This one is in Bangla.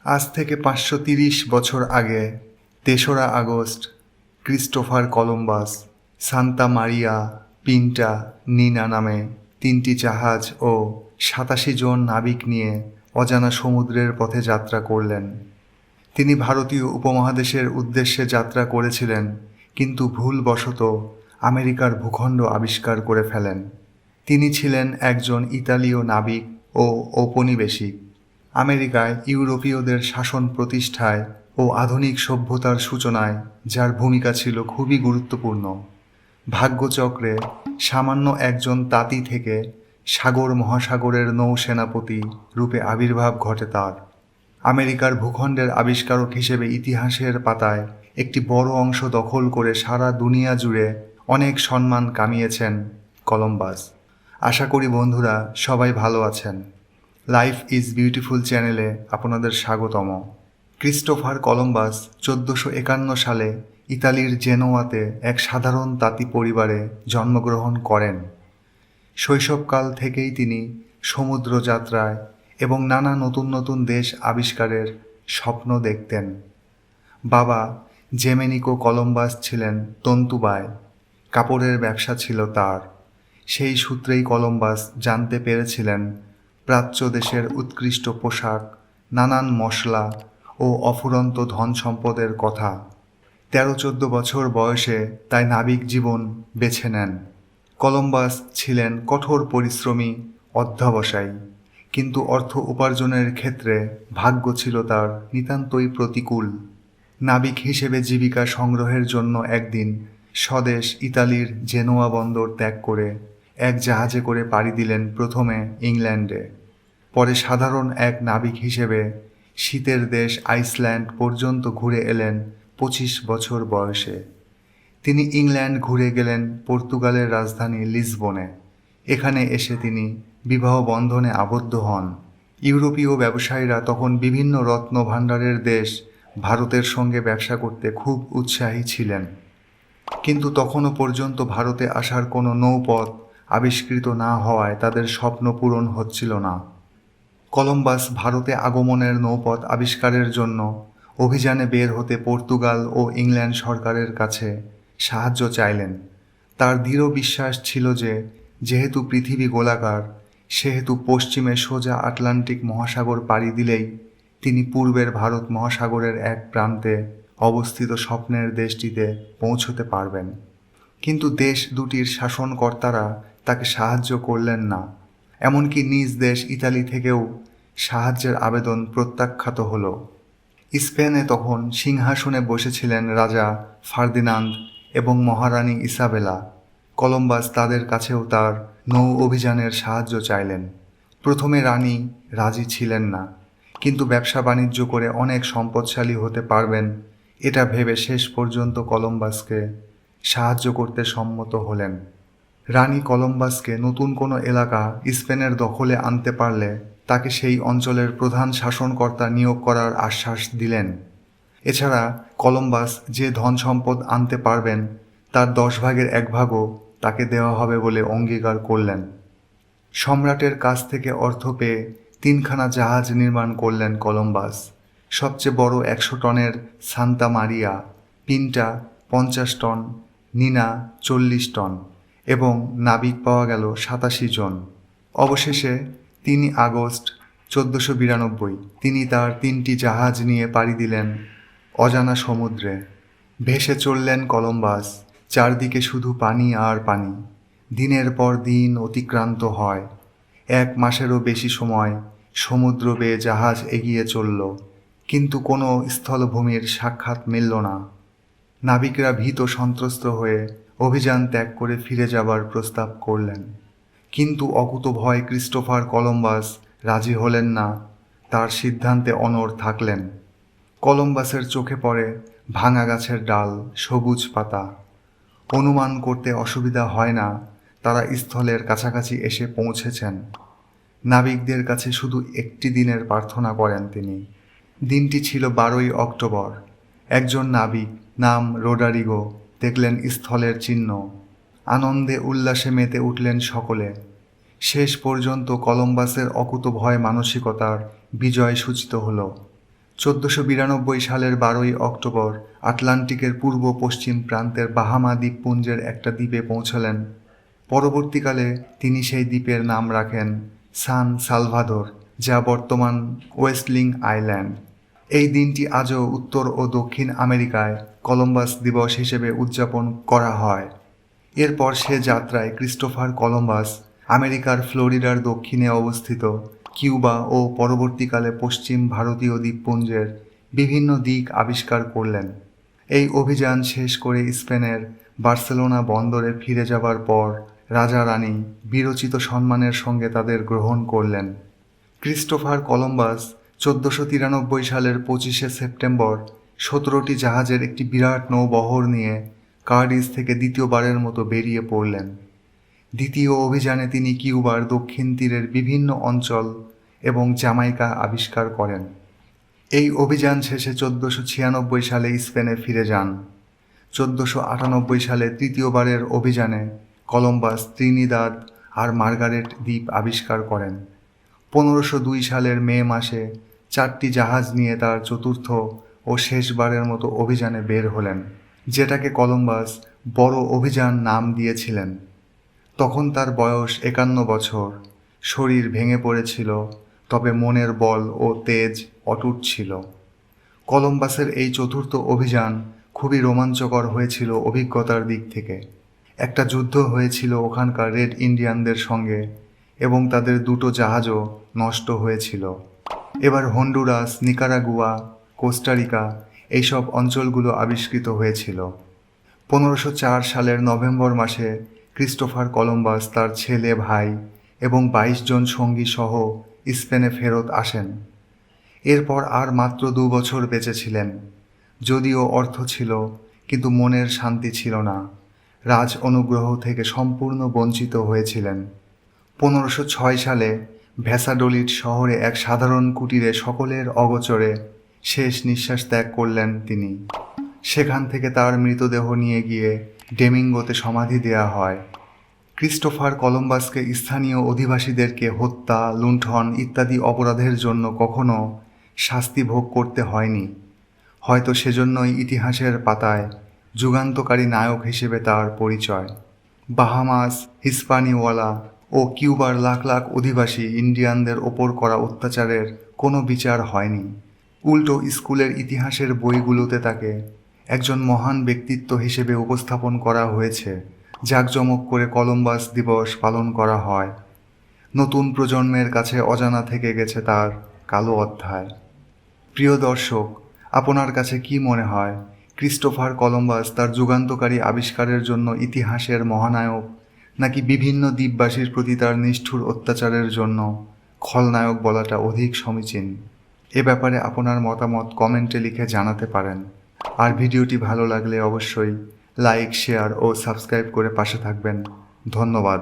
আজ থেকে 530 বছর আগে 3রা August Christopher Columbus Santa Maria Pinta Nina নামে 3টি জাহাজ ও 87 জন নাবিক নিয়ে অজানা সমুদ্রের পথে যাত্রা করলেন। তিনি ভারতীয় উপমহাদেশের উদ্দেশ্যে যাত্রা করেছিলেন, কিন্তু ভুলবশত আমেরিকার ভূখণ্ড আবিষ্কার করে ফেলেন। তিনি ছিলেন একজন ইতালীয় নাবিক ও ঔপনিবেশিক। আমেরিকায় ইউরোপীয়দের শাসন প্রতিষ্ঠায় ও আধুনিক সভ্যতার সূচনায় যার ভূমিকা ছিল খুবই গুরুত্বপূর্ণ। ভাগ্যচক্রে সামান্য একজন তাঁতি থেকে সাগর মহাসাগরের নৌসেনাপতি রূপে আবির্ভাব ঘটে তার। আমেরিকার ভূখণ্ডের আবিষ্কারক হিসেবে ইতিহাসের পাতায় একটি বড় অংশ দখল করে সারা দুনিয়া জুড়ে অনেক সম্মান কামিয়েছেন কলম্বাস। আশা করি বন্ধুরা সবাই ভালো আছেন। লাইফ ইজ বিউটিফুল চ্যানেলে আপনাদের স্বাগতম। ক্রিস্টোফার কলম্বাস 1451 সালে ইতালির জেনোয়াতে এক সাধারণ তাঁতি পরিবারে জন্মগ্রহণ করেন। শৈশবকাল থেকেই তিনি সমুদ্র যাত্রায় এবং নানা নতুন নতুন দেশ আবিষ্কারের স্বপ্ন দেখতেন। বাবা জেমেনিকো কলম্বাস ছিলেন তন্তুবায়, কাপড়ের ব্যবসা ছিল তার। সেই সূত্রেই কলম্বাস জানতে পেরেছিলেন প্রাচ্য দেশের উৎকৃষ্ট পোশাক, নানান মশলা ও অফুরন্ত ধন সম্পদের কথা। 13-14 বছর বয়সে তাই নাবিক জীবন বেছে নেন। কলম্বাস ছিলেন কঠোর পরিশ্রমী অধ্যবসায়ী, কিন্তু অর্থ উপার্জনের ক্ষেত্রে ভাগ্য ছিল তার নিতান্তই প্রতিকূল। নাবিক হিসেবে জীবিকা সংগ্রহের জন্য একদিন স্বদেশ ইতালির জেনোয়া বন্দর ত্যাগ করে এক জাহাজে করে পাড়ি দিলেন প্রথমে ইংল্যান্ডে। পরে সাধারণ এক নাবিক হিসেবে শীতের দেশ আইসল্যান্ড পর্যন্ত ঘুরে এলেন 25 বছর বয়সে। তিনি ইংল্যান্ড ঘুরে গেলেন পর্তুগালের রাজধানী লিসবনে। এখানে এসে তিনি বিবাহ বন্ধনে আবদ্ধ হন। ইউরোপীয় ব্যবসায়ীরা তখন বিভিন্ন রত্ন ভাণ্ডারের দেশ ভারতের সঙ্গে ব্যবসা করতে খুব উৎসাহী ছিলেন, কিন্তু তখনও পর্যন্ত ভারতে আসার কোনো নৌপথ আবিষ্কৃত না হওয়ায় তাদের স্বপ্ন পূরণ হচ্ছিল না। কলম্বাস ভারতে আগমনের নৌপথ আবিষ্কারের জন্য অভিযানে বের হতে পর্তুগাল ও ইংল্যান্ড সরকারের কাছে সাহায্য চাইলেন। তার দৃঢ় বিশ্বাস ছিল যে যেহেতু পৃথিবী গোলাকার, সেহেতু পশ্চিমে সোজা আটলান্টিক মহাসাগর পাড়ি দিলেই তিনি পূর্বের ভারত মহাসাগরের এক প্রান্তে অবস্থিত স্বপ্নের দেশটিতে পৌঁছতে পারবেন। কিন্তু দেশ দুটির শাসনকর্তারা তাকে সাহায্য করলেন না। এমনকি নিজ দেশ ইতালি থেকেও সাহায্যের আবেদন প্রত্যাখ্যাত হল। স্পেনে তখন সিংহাসনে বসেছিলেন রাজা ফার্দিনান্দ এবং মহারানী ইসাবেলা। কলম্বাস তাদের কাছেও তার নৌ অভিযানের সাহায্য চাইলেন। প্রথমে রানী রাজি ছিলেন না, কিন্তু ব্যবসা বাণিজ্য করে অনেক সম্পদশালী হতে পারবেন এটা ভেবে শেষ পর্যন্ত কলম্বাসকে সাহায্য করতে সম্মত হলেন। রানী কলম্বাসকে নতুন কোনো এলাকা স্পেনের দখলে আনতে পারলে তাকে সেই অঞ্চলের প্রধান শাসনকর্তা নিয়োগ করার আশ্বাস দিলেন। এছাড়া কলম্বাস যে ধন সম্পদ আনতে পারবেন তার 10 ভাগের 1 ভাগও তাকে দেওয়া হবে বলে অঙ্গীকার করলেন। সম্রাটের কাছ থেকে অর্থ পেয়ে 3খানা জাহাজ নির্মাণ করলেন কলম্বাস। সবচেয়ে বড় 100 টনের সান্তা মারিয়া, পিন্টা 50 টন, নিনা 40 টন এবং নাবিক পাওয়া গেল 87 জন। অবশেষে 3 আগস্ট 1492 তিনি তার 3টি জাহাজ নিয়ে পাড়ি দিলেন অজানা সমুদ্রে। ভেসে চললেন কলম্বাস, চারদিকে শুধু পানি আর পানি। দিনের পর দিন অতিক্রান্ত হয়। 1 মাসেরও বেশি সময় সমুদ্র বেয়ে জাহাজ এগিয়ে চলল, কিন্তু কোনো স্থলভূমির সাক্ষাৎ মিলল না। নাবিকরা ভীত সন্ত্রস্ত হয়ে অভিযান ত্যাগ করে ফিরে যাবার প্রস্তাব করলেন, কিন্তু অকুতোভয় ক্রিস্টোফার কলম্বাস রাজি হলেন না। তার সিদ্ধান্তে অনড় থাকলেন। কলম্বাসের চোখে পড়ে ভাঙা গাছের ডাল, সবুজ পাতা। অনুমান করতে অসুবিধা হয় না তারা স্থলের কাছাকাছি এসে পৌঁছেছেন। নাবিকদের কাছে শুধু একটি দিনের প্রার্থনা করেন তিনি। দিনটি ছিল 12ই অক্টোবর। একজন নাবিক নাম রোডারিগো দেখলেন স্থলের চিহ্ন। আনন্দে উল্লাসে মেতে উঠলেন সকলে। শেষ পর্যন্ত কলম্বাসের অকুতোভয় মানসিকতার বিজয় সূচিত হল। 1492 সালের 12ই অক্টোবর আটলান্টিকের পূর্ব পশ্চিম প্রান্তের বাহামা দ্বীপপুঞ্জের একটা দ্বীপে পৌঁছলেন। পরবর্তীকালে তিনি সেই দ্বীপের নাম রাখেন সান সালভাদর, যা বর্তমান ওয়েস্টলিং আইল্যান্ড। এই দিনটি আজও উত্তর ও দক্ষিণ আমেরিকায় কলম্বাস দিবস হিসেবে উদযাপন করা হয়। এরপর সে যাত্রায় ক্রিস্টোফার কলম্বাস আমেরিকার ফ্লোরিডার দক্ষিণে অবস্থিত কিউবা ও পরবর্তীকালে পশ্চিম ভারতীয় দ্বীপপুঞ্জের বিভিন্ন দিক আবিষ্কার করলেন। এই অভিযান শেষ করে স্পেনের বার্সেলোনা বন্দরে ফিরে যাবার পর রাজা রানী বীরোচিত সম্মানের সঙ্গে তাদের গ্রহণ করলেন। ক্রিস্টোফার কলম্বাস 1493 সালের 25শে সেপ্টেম্বর 17টি জাহাজের একটি বিরাট নৌবহর নিয়ে কার্ডিস থেকে দ্বিতীয়বারের মতো বেরিয়ে পড়লেন। দ্বিতীয় অভিযানে তিনি কিউবার দক্ষিণ তীরের বিভিন্ন অঞ্চল এবং জামাইকা আবিষ্কার করেন। এই অভিযান শেষে 1496 সালে স্পেনে ফিরে যান। 1498 সালে তৃতীয়বারের অভিযানে কলম্বাস ত্রিনিদাদ আর মার্গারেট দ্বীপ আবিষ্কার করেন। 1502 সালের মে মাসে 4টি জাহাজ নিয়ে তার চতুর্থ ও শেষবারের মতো অভিযানে বের হলেন, যেটাকে কলম্বাস বড় অভিযান নাম দিয়েছিলেন। তখন তার বয়স 51 বছর, শরীর ভেঙে পড়েছিল, তবে মনের বল ও তেজ অটুট ছিল। কলম্বাসের এই চতুর্থ অভিযান খুবই রোমাঞ্চকর হয়েছিল অভিজ্ঞতার দিক থেকে। একটা যুদ্ধ হয়েছিল ওখানকার রেড ইন্ডিয়ানদের সঙ্গে এবং তাদের দুটো জাহাজও নষ্ট হয়েছিল। এবার হন্ডুরাস, নিকারাগুয়া, কোস্টারিকা এইসব অঞ্চলগুলো আবিষ্কৃত হয়েছিল। 1504 সালের নভেম্বর মাসে ক্রিস্টোফার কলম্বাস তার ছেলে, ভাই এবং 22 জন সঙ্গী সহ স্পেনে ফেরত আসেন। এরপর আর মাত্র 2 বছর বেঁচে ছিলেন। যদিও অর্থ ছিল, কিন্তু মনের শান্তি ছিল না। রাজ অনুগ্রহ থেকে সম্পূর্ণ বঞ্চিত হয়েছিলেন। 1506 সালে ভ্যাসাডোলিড শহরে এক সাধারণ কুটিরে সকলের অগোচরে শেষ নিঃশ্বাস ত্যাগ করলেন তিনি। সেখান থেকে তার মৃতদেহ নিয়ে গিয়ে ডেমিঙ্গোতে সমাধি দেয়া হয়। ক্রিস্টোফার কলম্বাসকে স্থানীয় অধিবাসীদেরকে হত্যা, লুণ্ঠন ইত্যাদি অপরাধের জন্য কখনো শাস্তি ভোগ করতে হয়নি। হয়তো সেজন্যই ইতিহাসের পাতায় যুগান্তকারী নায়ক হিসেবে তার পরিচয়। বাহামাস, হিস্পানিওয়ালা ও কিউবার লাখ লাখ অধিবাসী ইন্ডিয়ানদের ওপর করা অত্যাচারের কোনো বিচার হয়নি। উল্টো স্কুলের ইতিহাসের বইগুলোতে তাকে একজন মহান ব্যক্তিত্ব হিসেবে উপস্থাপন করা হয়েছে। জাঁকজমক করে কলম্বাস দিবস পালন করা হয়। নতুন প্রজন্মের কাছে অজানা থেকে গেছে তার কালো অধ্যায়। প্রিয় দর্শক, আপনার কাছে কি মনে হয়, ক্রিস্টোফার কলম্বাস তার যুগান্তকারী আবিষ্কারের জন্য ইতিহাসের মহানায়ক, নাকি বিভিন্ন দ্বীপবাসীর প্রতি তার নিষ্ঠুর অত্যাচারের জন্য খলনায়ক বলাটা অধিক সমীচীন? এ ব্যাপারে আপনার মতামত কমেন্টে লিখে জানাতে পারেন। আর ভিডিওটি ভালো লাগলে অবশ্যই লাইক, শেয়ার ও সাবস্ক্রাইব করে পাশে থাকবেন। ধন্যবাদ।